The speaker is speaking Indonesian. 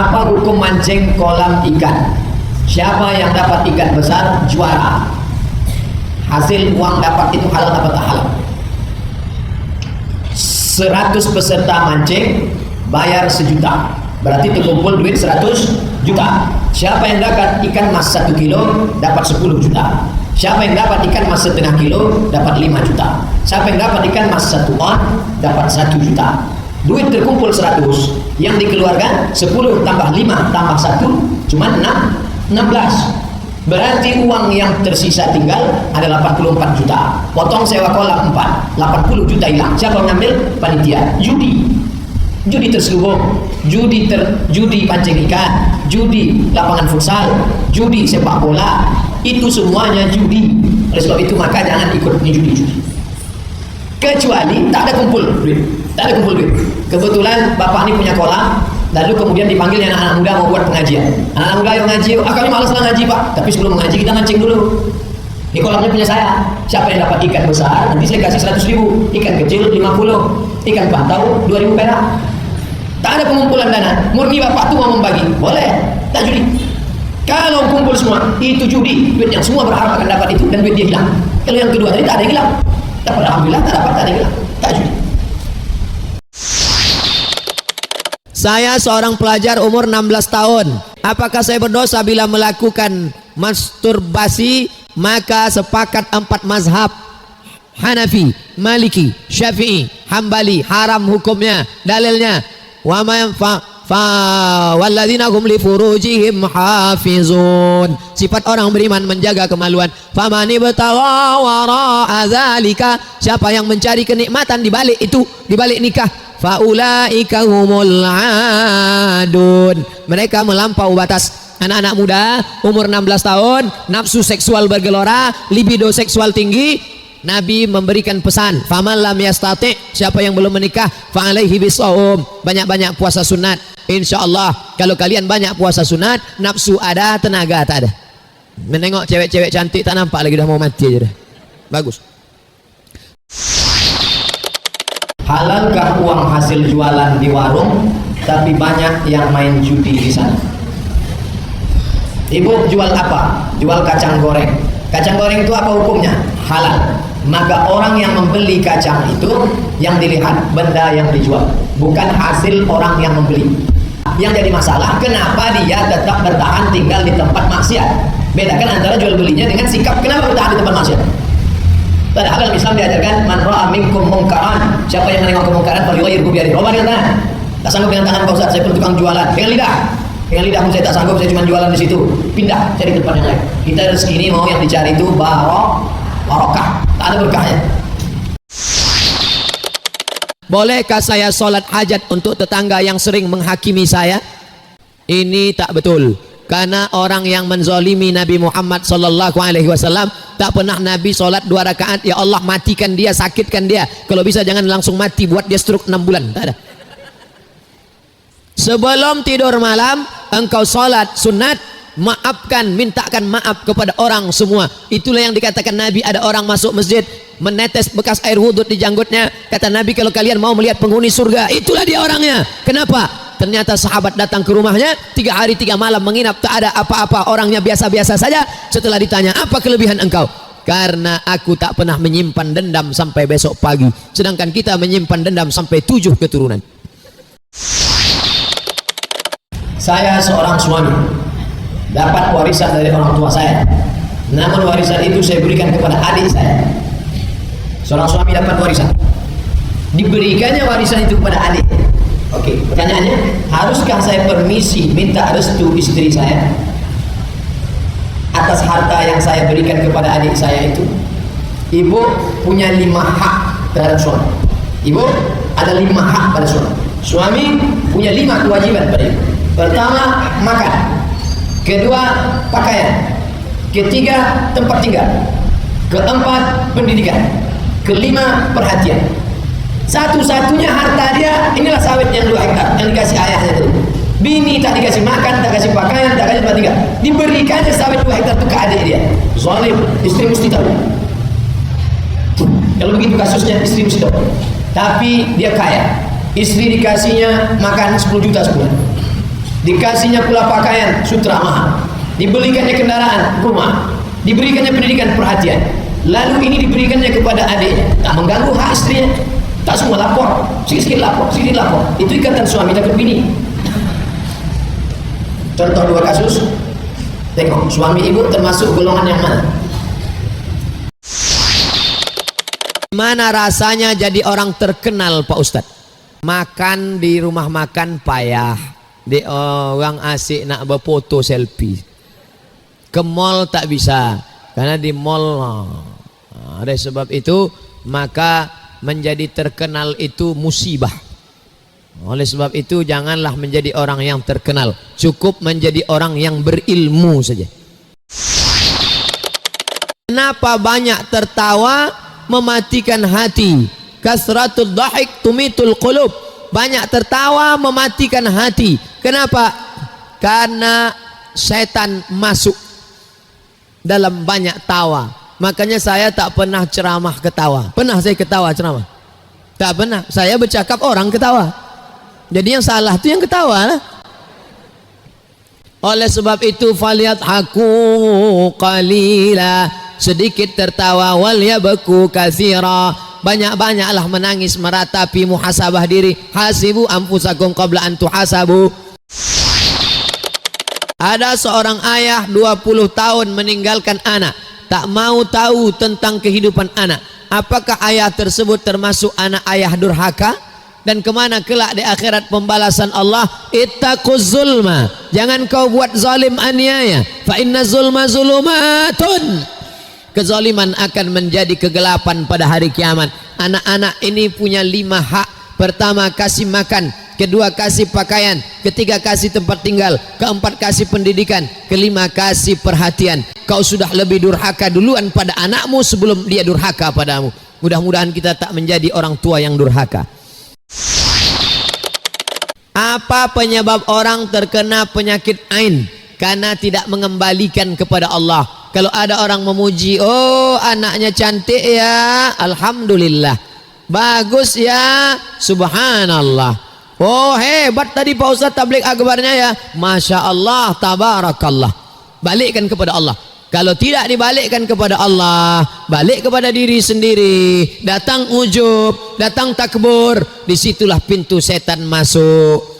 Apa hukum mancing kolam ikan? Siapa yang dapat ikan besar juara. Hasil uang dapat itu halal atau tak halal? 100 peserta mancing bayar 1 juta, berarti terkumpul duit 100 juta. Siapa yang dapat ikan mas 1 kilo dapat 10 juta. Siapa yang dapat ikan mas setengah kilo dapat 5 juta. Siapa yang dapat ikan mas 1 on dapat 1 juta. Duit terkumpul 100, yang dikeluarkan 10 tambah 5 tambah 1 cuma 16. Berarti uang yang tersisa tinggal ada 84 juta. Potong sewa kolam 4, 80 juta hilang. Siapa yang ngambil? Panitia. Judi terselubung, judi pancing ikan, judi lapangan futsal, judi sepak bola, itu semuanya judi. Oleh sebab itu maka jangan ikut judi. Kecuali tak ada kumpul duit. Kebetulan bapak ini punya kolam, lalu kemudian dipanggil anak-anak muda mau buat pengajian. Anak-anak muda yang ngaji, kami malas lah ngaji pak. Tapi sebelum mengaji kita mancing dulu. Ini kolamnya punya saya. Siapa yang dapat ikan besar, nanti saya kasih 100.000. Ikan kecil 50, ikan pantau 2.000 perak. Tak ada pengumpulan dana. Murni bapak tuh mau membagi, boleh. Tak judi. Kalau kumpul semua, itu judi. Duit yang semua berharap akan dapat itu dan duit dia hilang. Kalau yang kedua tadi tak ada yang hilang. Dapat alhamdulillah, tak dapat tak ada yang hilang. Tak judi. Saya seorang pelajar umur 16 tahun. Apakah saya berdosa bila melakukan masturbasi? Maka sepakat 4 mazhab, Hanafi, Maliki, Syafi'i, Hambali, haram hukumnya. Dalilnya, wa ma walladzina hum li furujihim hafizun. Sifat orang beriman menjaga kemaluan. Famani batawa wara'a dzalika, siapa yang mencari kenikmatan di balik itu, di balik nikah, faulaika humul adun, mereka melampau batas. Anak-anak muda umur 16 tahun, nafsu seksual bergelora, libido seksual tinggi. Nabi memberikan pesan, faman lam yastati, siapa yang belum menikah, fa alaihi bisawm, banyak-banyak puasa sunat. Insyaallah kalau kalian banyak puasa sunat, nafsu ada, tenaga tak ada. Menengok cewek-cewek cantik tak nampak lagi, dah mau mati aja dah. Bagus. Halalkah uang hasil jualan di warung tapi banyak yang main judi di sana? Ibu jual apa? Jual kacang goreng. Kacang goreng itu apa hukumnya? Halal. Maka orang yang membeli kacang itu yang dilihat benda yang dijual, bukan hasil orang yang membeli. Yang jadi masalah, kenapa dia tetap bertahan tinggal di tempat maksiat? Bedakan antara jual belinya dengan sikap kenapa bertahan di tempat maksiat. Padahal dalam Islam diajarkan man ra'a minkum mungkaran, siapa yang menengok kemungkaran falyughayyirhu biyadihi. Roba dengan tangan. Tak sanggup dengan tangan Pak Ustaz, saya pun tukang jualan. Dengan lidah. Dengan lidah pun saya tak sanggup, saya cuma jualan di situ. Pindah cari tempat yang lain. Kita rezeki ini mau yang dicari itu barokah. Tak ada berkahnya. Bolehkah saya sholat hajat untuk tetangga yang sering menghakimi saya? Ini tak betul. Karena orang yang menzalimi Nabi Muhammad sallallahu alaihi wasallam, tak pernah Nabi sholat 2 rakaat, ya Allah matikan dia, sakitkan dia. Kalau bisa jangan langsung mati, buat dia stroke 6 bulan. Tak ada. Sebelum tidur malam engkau sholat sunat, maafkan, mintakan maaf kepada orang semua. Itulah yang dikatakan Nabi. Ada orang masuk masjid menetes bekas air wudhu di janggutnya, kata Nabi kalau kalian mau melihat penghuni surga, itulah dia orangnya. Kenapa? Ternyata sahabat datang ke rumahnya 3 hari 3 malam menginap, tak ada apa-apa, orangnya biasa-biasa saja. Setelah ditanya, apa kelebihan engkau? Karena aku tak pernah menyimpan dendam sampai besok pagi. Sedangkan kita menyimpan dendam sampai 7 keturunan. Saya seorang suami, dapat warisan dari orang tua saya. Namun warisan itu saya berikan kepada adik saya. Seorang suami dapat warisan, diberikannya warisan itu kepada adik. Oke, pertanyaannya, haruskah saya permisi minta restu istri saya atas harta yang saya berikan kepada adik saya itu? Ibu punya 5 hak terhadap suami. Ibu ada 5 hak pada suami. Suami punya 5 kewajiban pada ibu. Pertama, makan. Kedua, pakaian. Ketiga, tempat tinggal. Keempat, pendidikan. Kelima, perhatian. Satu-satunya harta dia, inilah sawit yang 2 hektar yang dikasih ayahnya itu. Bini tak dikasih makan, tak kasih pakaian, tak kasih tempat tinggal. Diberikannya sawit 2 hektar itu ke adik dia. Zalim, istri mesti tahu. Kalau begitu kasusnya, istri mesti tahu. Tapi dia kaya. Istri dikasihnya makan 10 juta sebulan. dikasihnya pula pakaian sutra mahal, dibelikannya kendaraan, rumah, diberikannya pendidikan, perhatian, lalu ini diberikannya kepada adiknya, tak mengganggu hak istrinya, tak semua lapor, sikit-sikit lapor, sikit lapor. Itu ikatan suami takut bini. Contoh 2 kasus, tengok suami ibu termasuk golongan yang mana? Mana rasanya jadi orang terkenal Pak Ustadz? Makan di rumah makan payah, di orang asik nak berfoto selfie. Ke mall tak bisa, karena di mall ada sebab itu maka menjadi terkenal itu musibah. Oleh sebab itu janganlah menjadi orang yang terkenal, cukup menjadi orang yang berilmu saja. Kenapa banyak tertawa mematikan hati? Kasratul dhahik tumitul qulub. Banyak tertawa mematikan hati. Kenapa? Karena setan masuk dalam banyak tawa. Makanya saya tak pernah ceramah ketawa. Pernah saya ketawa ceramah? Tak pernah. Saya bercakap orang ketawa. Jadi yang salah itu yang ketawa lah. Oleh sebab itu falyadhaku qalila, sedikit tertawa, wal yabku katsira, banyak-banyaklah menangis, meratapi muhasabah diri. Hasibu anfusakum qabla an tuhasabu. Ada seorang ayah 20 tahun meninggalkan anak, tak mau tahu tentang kehidupan anak. Apakah ayah tersebut termasuk anak ayah durhaka? Dan kemana kelak di akhirat pembalasan Allah? Ittaquz zulma, jangan kau buat zalim aniaya, fa inna zulma zulumatun, kezaliman akan menjadi kegelapan pada hari kiamat. Anak-anak ini punya 5 hak. Pertama, kasih makan. Kedua, kasih pakaian. Ketiga, kasih tempat tinggal. Keempat, kasih pendidikan. Kelima, kasih perhatian. Kau sudah lebih durhaka duluan pada anakmu sebelum dia durhaka padamu. Mudah-mudahan kita tak menjadi orang tua yang durhaka. Apa penyebab orang terkena penyakit ain? Karena tidak mengembalikan kepada Allah. Kalau ada orang memuji, oh anaknya cantik ya, alhamdulillah, bagus ya, subhanallah, oh hebat tadi Pak Ustaz tabligh akbarnya ya, masya Allah, tabarakallah. Balikkan kepada Allah. Kalau tidak dibalikkan kepada Allah, balik kepada diri sendiri, datang ujub, datang takbur, disitulah pintu setan masuk.